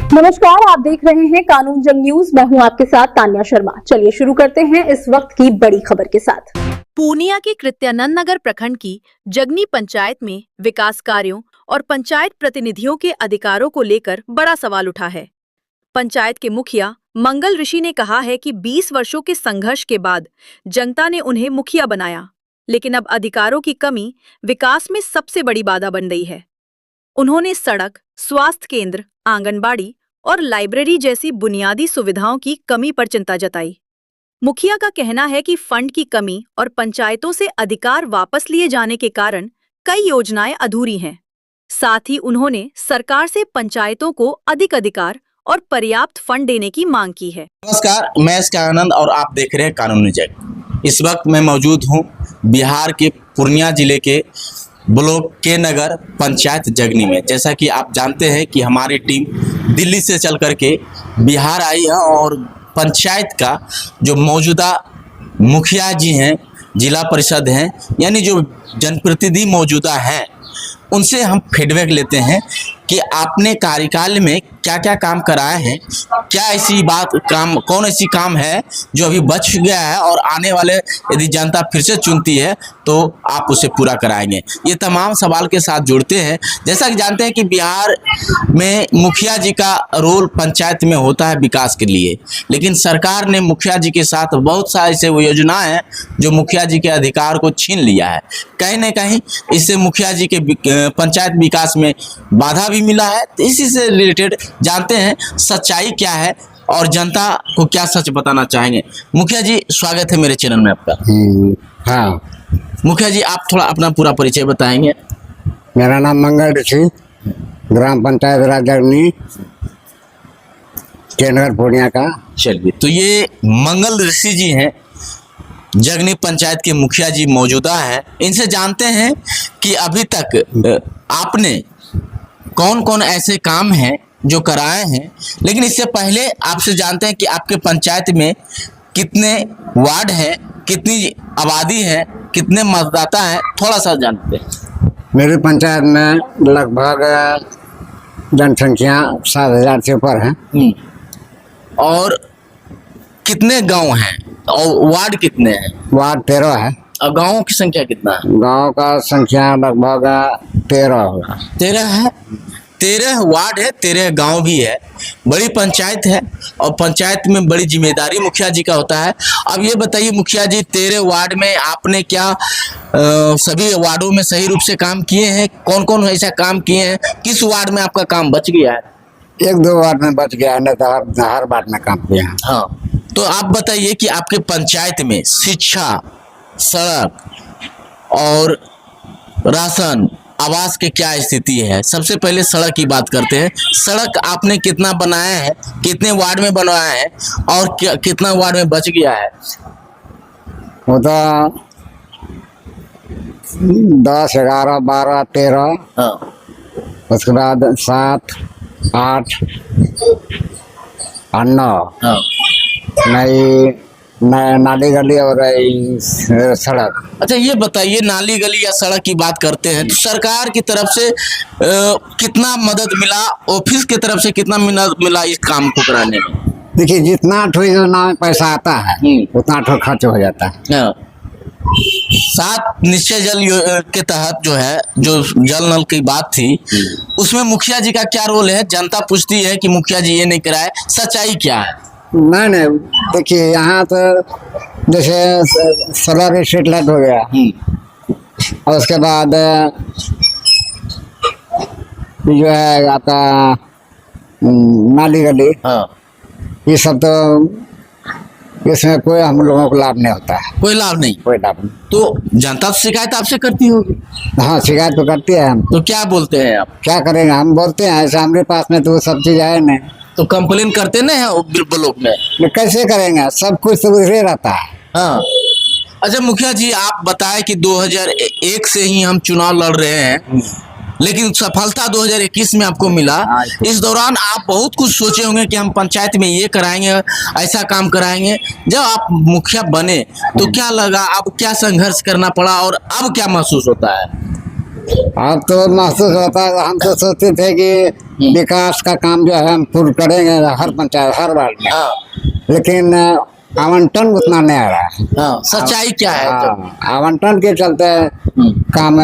नमस्कार, आप देख रहे हैं कानून जंग न्यूज। मैं हूं आपके साथ तान्या शर्मा। चलिए शुरू करते हैं इस वक्त की बड़ी खबर के साथ। पूर्णिया के कृत्यानंद नगर प्रखंड की जगनी पंचायत में विकास कार्यों और पंचायत प्रतिनिधियों के अधिकारों को लेकर बड़ा सवाल उठा है। पंचायत के मुखिया मंगल ऋषि ने कहा है कि 20 वर्षों के संघर्ष के बाद जनता ने उन्हें मुखिया बनाया, लेकिन अब अधिकारों की कमी विकास में सबसे बड़ी बाधा बन रही है। उन्होंने सड़क, स्वास्थ्य केंद्र, आंगनबाड़ी और लाइब्रेरी जैसी बुनियादी सुविधाओं की कमी पर चिंता जताई। मुखिया का कहना है कि फंड की कमी और पंचायतों से अधिकार वापस लिए जाने के कारण कई योजनाएं अधूरी हैं। साथ ही उन्होंने सरकार से पंचायतों को अधिक अधिकार और पर्याप्त फंड देने की मांग की है। नमस्कार, मैं एस के आनंद और आप देख रहे हैं कानूनी जंग। इस वक्त मैं मौजूद हूं बिहार के पूर्णिया जिले के ब्लॉक के नगर पंचायत जगनी में। जैसा कि आप जानते हैं कि हमारी टीम दिल्ली से चल करके बिहार आई है और पंचायत का जो मौजूदा मुखिया जी हैं, जिला परिषद हैं, यानी जो जनप्रतिनिधि मौजूदा हैं, उनसे हम फीडबैक लेते हैं कि आपने कार्यकाल में क्या क्या काम कराए हैं, क्या ऐसी बात काम, कौन ऐसी काम है जो अभी बच गया है और आने वाले यदि जनता फिर से चुनती है तो आप उसे पूरा कराएंगे। ये तमाम सवाल के साथ जुड़ते हैं। जैसा कि जानते हैं कि बिहार में मुखिया जी का रोल पंचायत में होता है विकास के लिए, लेकिन सरकार ने मुखिया जी के साथ बहुत सारी ऐसे वो योजनाएं हैं जो मुखिया जी के अधिकार को छीन लिया है। कहीं ना कहीं इससे मुखिया जी के पंचायत विकास में बाधा भी मिला है। तो इसी से रिलेटेड जानते हैं सच्चाई क्या है और जनता को क्या सच बताना चाहेंगे। मुखिया जी, स्वागत है मेरे चैनल में आपका। हाँ, मुखिया जी, आप थोड़ा अपना पूरा परिचय बताएंगे। मेरा नाम मंगल ऋषि, ग्राम पंचायत राजगनी के नगर पूर्णिया का। चलिए, तो ये मंगल ऋषि जी हैं, जगनी पंचायत के मुखिया जी मौजूदा हैं। इनसे जानते हैं कि अभी तक आपने कौन कौन ऐसे काम हैं जो कराए हैं। लेकिन इससे पहले आपसे जानते हैं कि आपके पंचायत में कितने वार्ड हैं, कितनी आबादी है, कितने मतदाता हैं, थोड़ा सा जानते हैं। मेरी पंचायत में लगभग जनसंख्या 7,000 से ऊपर है। और कितने गांव हैं और वार्ड कितने हैं? वार्ड 13 है। और गांवों की संख्या कितना है? गांव का संख्या लगभग 13 होगा। 13 है। 13 वार्ड है, 13 गांव भी है। बड़ी पंचायत है और पंचायत में बड़ी जिम्मेदारी मुखिया जी का होता है। अब ये बताइए मुखिया जी, 13 वार्ड में आपने क्या सभी वार्डों में सही रूप से काम किए हैं? कौन कौन ऐसा काम किए हैं? किस वार्ड में आपका काम बच गया है? 1-2 वार्ड में बच गया है, नहीं तो हर वार्ड में काम किया है। हाँ, तो आप बताइए कि आपके पंचायत में शिक्षा, सड़क और राशन, आवास के क्या स्थिति है? सबसे पहले सड़क की बात करते हैं। सड़क आपने कितना बनाया है, कितने वार्ड में बनाया है और कितना वार्ड में बच गया है? वो तो 10, 11, 12, 13, हाँ, उसके बाद 7, 8 और 9 हाँ। नई नाली गली और सड़क। अच्छा, ये बताइए, नाली गली या सड़क की बात करते हैं तो सरकार की तरफ से कितना मदद मिला, ऑफिस की तरफ से कितना मदद मिला इस काम को कराने में? देखिए, जितना योजना में पैसा आता है उतना खर्च हो जाता है। हाँ। 7 निश्चय जल के तहत जो है, जो जल नल की बात थी, उसमें मुखिया जी का क्या रोल है? जनता पूछती है कि मुखिया जी ये नहीं कराए, सच्चाई क्या है? नहीं, देखिए यहाँ तो जैसे सोलर स्ट्रीट लाइट हो गया और उसके बाद जो है आपका नाली गली, हाँ। ये सब तो इसमें कोई हम लोगों को लाभ नहीं होता है। कोई लाभ नहीं? कोई लाभ नहीं। तो जनता तो शिकायत आपसे करती होगी? हाँ, शिकायत तो करती है। हम तो क्या बोलते हैं आप? क्या करेंगे, हम बोलते हैं ऐसे हमारे पास में तो सब चीज़ है नहीं। तो कंप्लेन करते ना है ब्लॉक में? कैसे करेंगे, सब कुछ तो उधर रहता है। हाँ। अच्छा मुखिया जी, आप बताएं कि 2001 से ही हम चुनाव लड़ रहे हैं, लेकिन सफलता 2021 में आपको मिला। इस दौरान आप बहुत कुछ सोचे होंगे कि हम पंचायत में ये कराएंगे, ऐसा काम कराएंगे। जब आप मुखिया बने तो क्या लगा, अब क्या संघर्ष करना पड़ा और अब क्या महसूस होता है? अब तो महसूस होता है, हम तो सोचते थे कि विकास का काम जो है हम पूर्ण करेंगे हर पंचायत हर वार्ड में, हाँ लेकिन आवंटन उतना नहीं आ रहा है। हाँ, सच्चाई क्या है जब? हाँ, आवंटन के चलते काम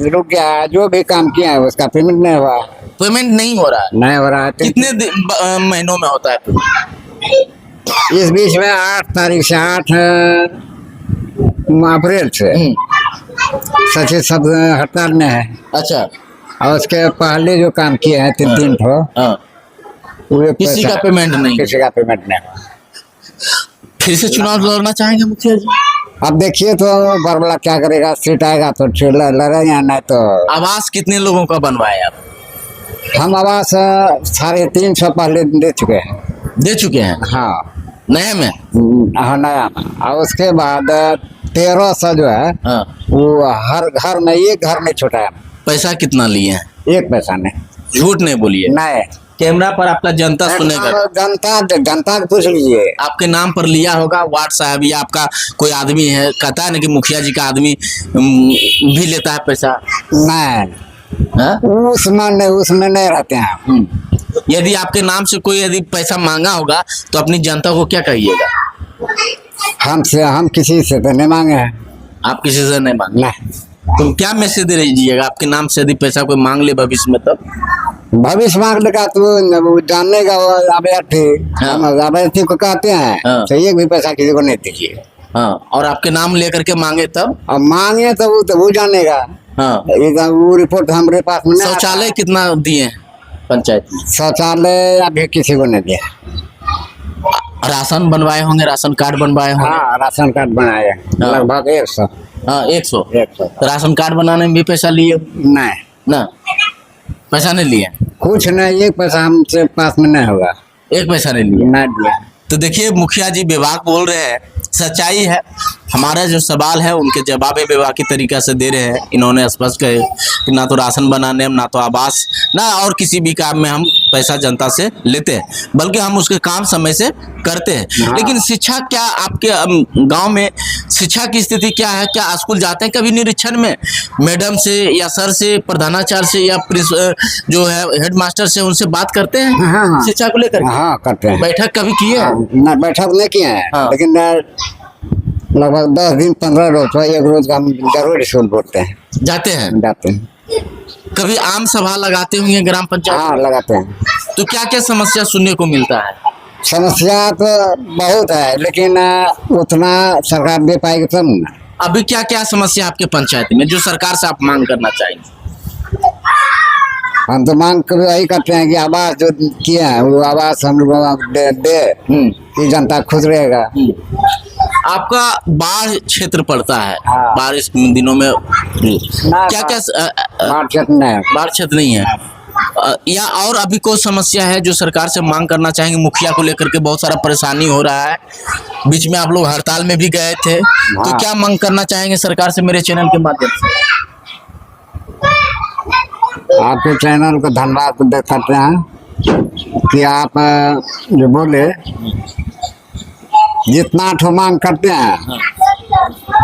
रुक गया है। जो भी काम किया है उसका पेमेंट नहीं हुआ, पेमेंट नहीं हो रहा है। नहीं हो रहा है। कितने महीनों में होता है पेमेंट? इस बीच में 8 तारीख से 8 अप्रैल से सचिव सब हड़ताल में है। अच्छा, और उसके पहले जो काम किए हैं 3 दिन तो हाँ, वो किसी का पेमेंट नहीं, किसी का पेमेंट नहीं हुआ। फिर से चुनाव लड़ना चाहेंगे मुखिया जी? अब देखिए तो बरबला क्या करेगा, सीट आएगा तो लड़ेगा, नहीं तो। आवास कितने लोगों का बनवाए आप? हम आवास 350 पहले दे चुके हैं। दे चुके हैं? हाँ, नए में? हाँ नया में। और उसके बाद 1300 जो है हाँ। वो हर घर में, एक घर में छूटा है। पैसा कितना लिए हैं? 1 पैसा नहीं। झूठ नहीं बोलिए, नहीं, कैमरा पर आपका जनता सुनेगा। जनता को पूछ लीजिए। आपके नाम पर लिया होगा वार्ड साहब, या आपका कोई आदमी है कहता है ना कि मुखिया जी का आदमी भी लेता है पैसा? नहीं, हाँ? उसमें नहीं रहते हैं। यदि आपके नाम से कोई यदि पैसा मांगा होगा तो अपनी जनता को क्या कहिएगा? हम किसी से तो नहीं मांगे हैं। आप किसी से नहीं मांगे? नहीं। तो क्या मैसेज दे दीजिएगा आपके नाम से यदि पैसा कोई मांग ले भविष्य में? तब भविष्य मांग लेगा तो वो जानने का वो अभ्यर्थी, हाँ। हम अभ्यर्थी को कहते हैं हाँ। तो एक भी पैसा किसी को नहीं दीजिए। हाँ, और आपके नाम लेकर के मांगे तब? अब मांगे तो वो जानेगा। हाँ। वो रिपोर्ट हमारे पास में नहीं आता। शौचालय कितना दिए हैं पंचायत में? शौचालय अभी किसी को नहीं दिया। राशन बनवाए होंगे, राशन कार्ड बनवाए होंगे? हाँ, राशन कार्ड बनाए हाँ। लगभग 100। हाँ, 100। 100 राशन कार्ड बनाने में भी पैसा लिए नहीं, ना? पैसा नहीं लिए? कुछ नहीं, 1 पैसा हमसे पास में नहीं होगा। 1 पैसा नहीं लिए? नहीं दिया। तो देखिए मुखिया जी विभाग बोल रहे हैं, सच्चाई है। हमारा जो सवाल है उनके जवाब विभाग की तरीका से दे रहे हैं। इन्होंने स्पष्ट कहे कि ना तो राशन बनाने में, ना तो आवास, ना और किसी भी काम में हम पैसा जनता से लेते हैं, बल्कि हम उसके काम समय से करते हैं। लेकिन शिक्षा क्या आपके गांव में शिक्षा की स्थिति क्या है? क्या स्कूल जाते हैं कभी निरीक्षण में? मैडम से या सर से, प्रधानाचार्य से या जो है हेडमास्टर से, उनसे बात करते हैं हाँ। शिक्षा को लेकर? हाँ, करते हैं। बैठक कभी किए हैं? ना बैठक नहीं किए हैं। हाँ। लेकिन लगभग 10 दिन 15 रोज तो एक रोज हम जरूर स्कूल बोलते हैं, जाते हैं? जाते हैं। कभी आम सभा लगाते होंगे ग्राम पंचायत? हाँ, लगाते हैं। तो क्या क्या समस्या सुनने को मिलता है? समस्या तो बहुत है, लेकिन उतना सरकार दे पाएगी तब ना। अभी क्या क्या समस्या आपके पंचायत में जो सरकार से आप मांग करना चाहेंगे? हम तो मांग कर यही करते हैं कि आवास जो किए हैं वो आवास हम लोग दे कि जनता खुश रहेगा। आपका बाढ़ क्षेत्र पड़ता है, हाँ। बारिश के दिनों में क्या क्या बाढ़ क्षेत्र नहीं है? या और अभी कोई समस्या है जो सरकार से मांग करना चाहेंगे? मुखिया को लेकर के बहुत सारा परेशानी हो रहा है, बीच में आप लोग हड़ताल में भी गए थे, तो हाँ। क्या मांग करना चाहेंगे सरकार से मेरे चैनल के माध्यम से? आपके चैनल को धन्यवाद करते हैं कि आप जो बोले जितना ठो मांग करते हैं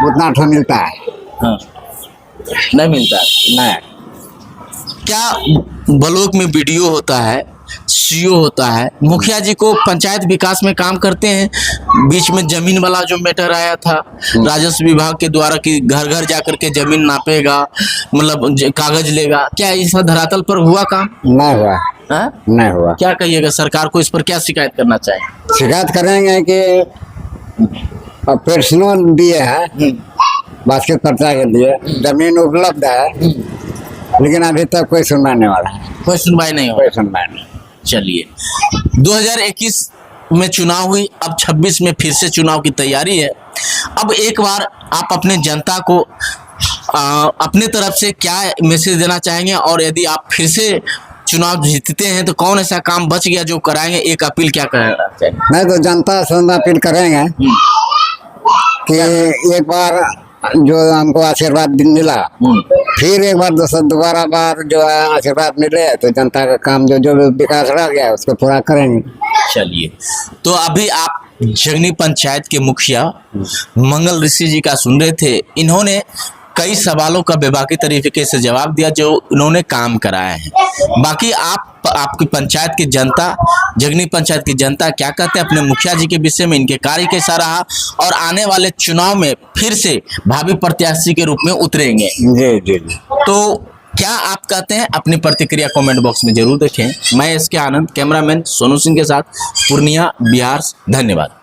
उतना ठो मिलता है। हाँ। नहीं मिलता? नहीं। क्या ब्लॉक में वीडियो होता है, सीओ होता है, मुखिया जी को पंचायत विकास में काम करते हैं? बीच में जमीन वाला जो मैटर आया था राजस्व विभाग के द्वारा कि घर घर जाकर के जमीन नापेगा, मतलब कागज लेगा, क्या ऐसा धरातल पर हुआ काम? नहीं हुआ। हाँ? नहीं हुआ। क्या कहिएगा सरकार को, इस पर क्या शिकायत करना चाहिए? शिकायत करेंगे कि पेंशनों दिए हैं बास्केट पर्चा के लिए, जमीन उपलब्ध है, लेकिन अभी तक कोई सुनवाई नहीं वाला है। कोई सुनवाई नहीं हो? कोई सुनवाई नहीं। चलिए, 2021 में चुनाव हुई, अब 26 में फिर से चुनाव की तैयारी है। अब एक बार आप अपने जनता को अपने तरफ से क्या मैसेज देना चाहेंगे, और यदि आप फिर से चुनाव जीतते हैं तो कौन ऐसा काम बच गया जो कराएंगे? एक अपील क्या करना चाहिए? नहीं तो जनता से अपील करेंगे कि एक बार जो हमको आशीर्वाद मिला, फिर एक बार दोबारा बार जो है आशीर्वाद मिले तो जनता का काम जो विकास रह गया उसको पूरा करेंगे। चलिए, तो अभी आप जगनी पंचायत के मुखिया मंगल ऋषि जी का सुन रहे थे। इन्होंने कई सवालों का बेबाकी तरीके से जवाब दिया जो उन्होंने काम कराया है। बाकी आपकी पंचायत की जनता, जगनी पंचायत की जनता क्या कहते हैं अपने मुखिया जी के विषय में, इनके कार्य कैसा रहा और आने वाले चुनाव में फिर से भावी प्रत्याशी के रूप में उतरेंगे। जी जी जी। तो क्या आप कहते हैं, अपनी प्रतिक्रिया कमेंट बॉक्स में जरूर देखें। मैं इसके आनंद, कैमरामैन सोनू सिंह के साथ, पूर्णिया, बिहार। धन्यवाद।